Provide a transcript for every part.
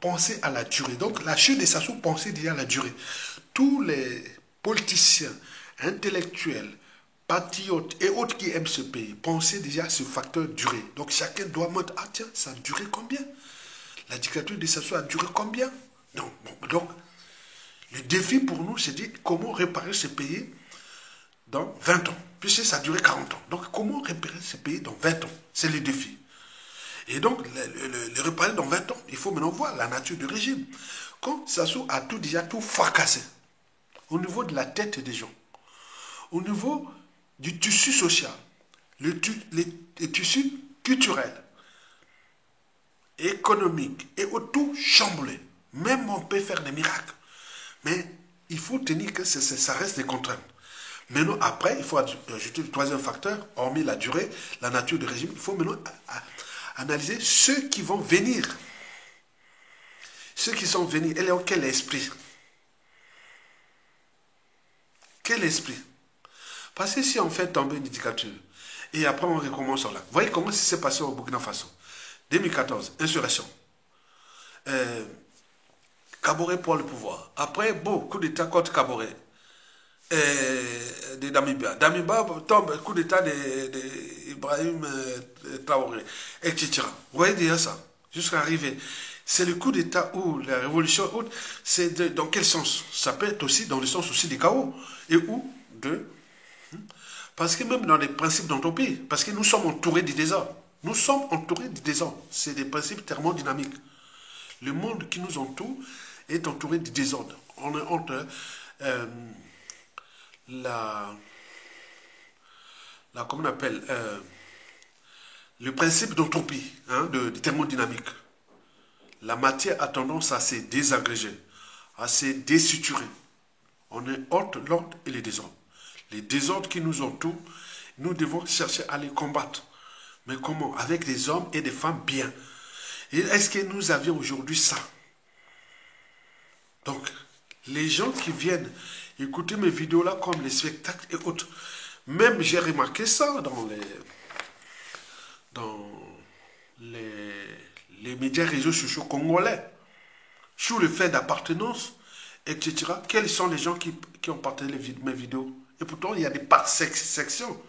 penser à la durée. Donc la chute des Sassou pensait déjà à la durée. Tous les politiciens, intellectuels, patriotes et autres qui aiment ce pays pensaient déjà à ce facteur durée. Donc chacun doit montrer, ah tiens, ça a duré combien? La dictature des Sassou a duré combien? Donc, le défi pour nous, c'est de dire comment réparer ce pays dans 20 ans. Puisque ça a duré 40 ans. Donc, comment réparer ce pays dans 20 ans? C'est le défi. Et donc, le réparer dans 20 ans, il faut maintenant voir la nature du régime. Quand Sassou a déjà tout fracassé, au niveau de la tête des gens, au niveau du tissu social, les tissus culturels, économiques et tout chamboulé. Même on peut faire des miracles. Mais il faut tenir que ça reste des contraintes. Maintenant, après, il faut ajouter le troisième facteur, hormis la durée, la nature du régime. Il faut maintenant analyser ceux qui vont venir. Ceux qui sont venus, et quel esprit? Quel esprit? Parce que si on fait tomber une dictature, et après on recommence là. Vous voyez comment ça s'est passé au Burkina Faso. 2014, insurrection. Kaboré pour le pouvoir. Après, coup d'état contre Kaboré. De Damiba. Damiba tombe, coup d'état d'Ibrahim Traoré, etc. Vous voyez déjà ça, jusqu'à arriver. C'est le coup d'état où la révolution, c'est dans quel sens? Ça peut être aussi dans le sens aussi du chaos. Et où parce que même dans les principes d'entropie, parce que nous sommes entourés du désordre. Nous sommes entourés du désordre. C'est des principes thermodynamiques. Le monde qui nous entoure est entouré du désordre. On est entre comment on appelle le principe d'entropie, de thermodynamique. La matière a tendance à se désagréger, à se désuturer. On est entre l'ordre et les désordres. Les désordres qui nous entourent, nous devons chercher à les combattre. Mais comment? Avec des hommes et des femmes bien. Et est-ce que nous avions aujourd'hui ça? Donc, les gens qui viennent écouter mes vidéos là, comme les spectacles et autres, même j'ai remarqué ça dans les médias réseaux sociaux congolais, sur le fait d'appartenance, etc. Quels sont les gens qui ont partagé mes vidéos? Et pourtant, il y a des sections.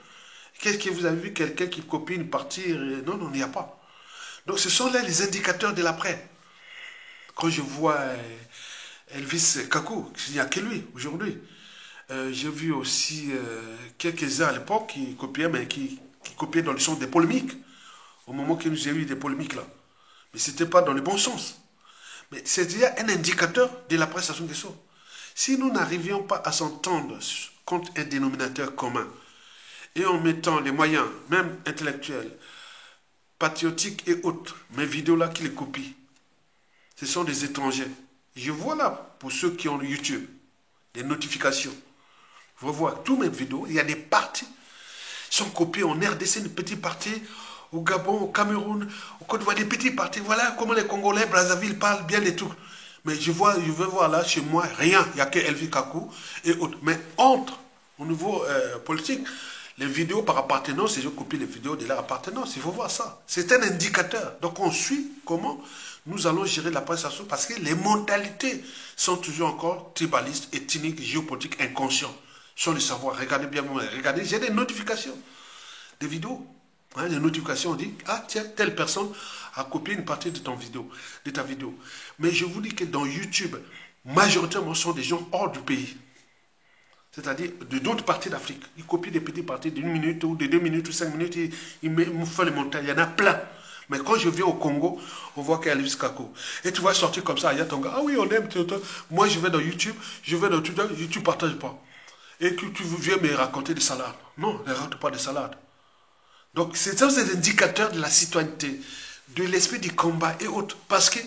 Qu'est-ce que vous avez vu? Quelqu'un qui copie une partie? Non, il n'y a pas. Donc, ce sont là les indicateurs de l'après. Quand je vois Elvis Kakou, il n'y a que lui aujourd'hui. J'ai vu aussi quelques-uns à l'époque qui copiaient, mais qui copiaient dans le sens des polémiques. Au moment que nous avons eu des polémiques là. Mais ce n'était pas dans le bon sens. Mais c'est déjà un indicateur de la presse Sassou Nguesso. Si nous n'arrivions pas à s'entendre contre un dénominateur commun, et en mettant les moyens, même intellectuels, patriotiques et autres, mes vidéos là qui les copient, ce sont des étrangers. Je vois là, pour ceux qui ont YouTube, des notifications. Je vois tous mes vidéos, il y a des parties qui sont copiées en RDC, une petite partie, au Gabon, au Cameroun, au Côte d'Ivoire, des petits parties. Voilà comment les Congolais, Brazzaville parlent bien des trucs. Mais je veux voir là, chez moi, rien. Il n'y a que Elvi Kakou et autres. Mais entre, au niveau politique, les vidéos par appartenance, et je copie les vidéos de leur appartenance. Il faut voir ça. C'est un indicateur. Donc on suit comment nous allons gérer la presse Sassou, parce que les mentalités sont toujours encore tribalistes, ethniques, géopolitiques, inconscients. Sans le savoir. Regardez bien, regardez, j'ai des notifications, des vidéos. Les notifications, on dit, ah tiens, telle personne a copié une partie de ta vidéo. Mais je vous dis que dans YouTube, majoritairement, ce sont des gens hors du pays. C'est-à-dire de d'autres parties d'Afrique. Ils copient des petites parties d'une minute ou de 2 minutes ou 5 minutes, ils me font les montages. Il y en a plein. Mais quand je viens au Congo, on voit qu'il y a Elvis Kakou. Et tu vas sortir comme ça, il y a ton gars, ah oui, on aime. Moi, je vais dans YouTube, YouTube ne partage pas. Et que tu viens me raconter des salades. Non, ne raconte pas des salades. Donc, c'est ça, c'est l'indicateur de la citoyenneté, de l'esprit du combat et autres. Parce que,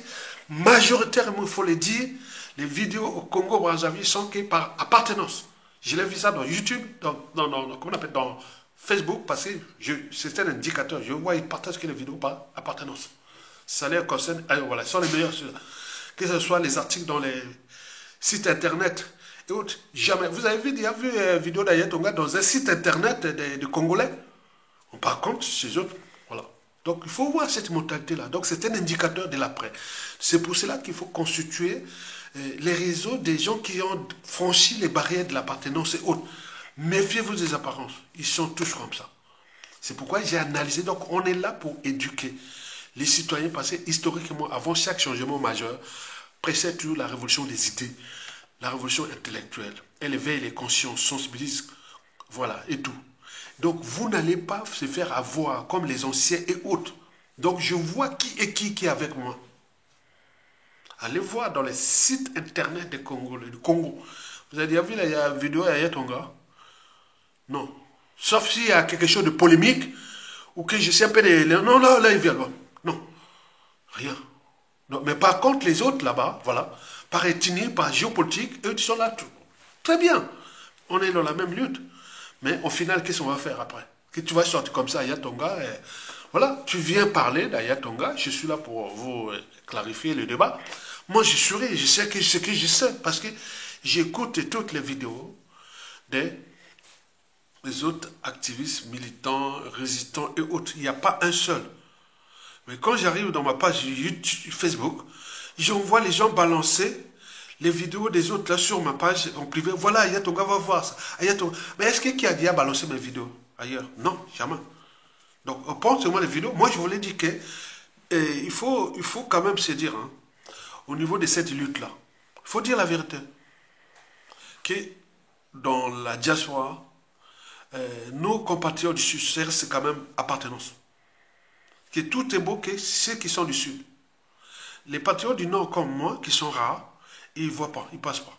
majoritairement, il faut le dire, les vidéos au Congo-Brazzaville sont que par appartenance. Je l'ai vu ça dans YouTube, comment on appelle, dans Facebook, parce que c'est un indicateur. Je vois, ils partagent que les vidéos par appartenance. Ça les concerne, voilà, ils sont les meilleurs. Que ce soit les articles dans les sites internet et autres. Jamais. Vous avez vu une vidéo d'Aya Tonga dans un site internet de Congolais? On par contre, chez eux, voilà. Donc, il faut voir cette mentalité-là. Donc, c'est un indicateur de l'après. C'est pour cela qu'il faut constituer les réseaux des gens qui ont franchi les barrières de l'appartenance et autres. Méfiez-vous des apparences. Ils sont tous comme ça. C'est pourquoi j'ai analysé. Donc, on est là pour éduquer les citoyens parce que historiquement, avant chaque changement majeur, précède toujours la révolution des idées, la révolution intellectuelle. Elle éveille les consciences, sensibilise, voilà, et tout. Donc, vous n'allez pas se faire avoir comme les anciens et autres. Donc, je vois qui est avec moi. Allez voir dans les sites internet du Congo. Vous avez déjà vu, là, il y a une vidéo à Yatonga? Non. Sauf s'il y a quelque chose de polémique, ou que je sais un peu de... Non, là, il vient là. Non. Rien. Non. Mais par contre, les autres là-bas, voilà, par ethnie, par géopolitique, eux, ils sont là. Tout. Très bien. On est dans la même lutte. Mais au final, qu'est-ce qu'on va faire après? Que tu vas sortir comme ça à Yatonga et... Voilà, tu viens parler d'Ayatonga, je suis là pour vous clarifier le débat. Moi, je souris, je sais ce que je sais, parce que j'écoute toutes les vidéos des autres activistes, militants, résistants et autres. Il n'y a pas un seul. Mais quand j'arrive dans ma page YouTube, Facebook, j'envoie les gens balancer les vidéos des autres là sur ma page en privé. Voilà, Ayatonga va voir ça. Ayatonga. Mais est-ce que qui a déjà balancé mes vidéos ailleurs? Non, jamais. Donc, on pense seulement les vidéos. Moi, je voulais dire que il faut quand même se dire, hein, au niveau de cette lutte-là, il faut dire la vérité. Que dans la diaspora, nos compatriotes du Sud, c'est quand même appartenance. Que tout est beau que ceux qui sont du Sud. Les patriotes du Nord comme moi, qui sont rares, ils ne voient pas, ils ne passent pas.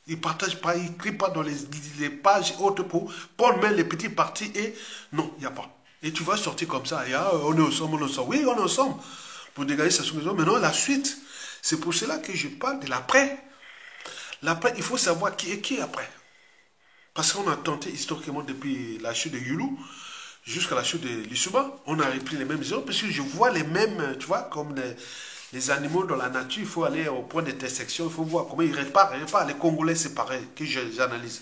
Ils ne partagent pas, ils ne crient pas dans les pages hautes pour prendre même les petits partis et non, il n'y a pas. Et tu vas sortir comme ça, et, ah, on est ensemble, on est ensemble. Oui, on est ensemble pour dégager sa soumission. Maintenant, la suite, c'est pour cela que je parle de l'après. L'après, il faut savoir qui est qui après. Parce qu'on a tenté historiquement depuis la chute de Youlou jusqu'à la chute de Lissouba, on a repris les mêmes erreurs, parce que je vois les mêmes, tu vois, comme les animaux dans la nature, il faut aller au point d'intersection, il faut voir comment ils réparent. Les Congolais, c'est pareil, que j'analyse.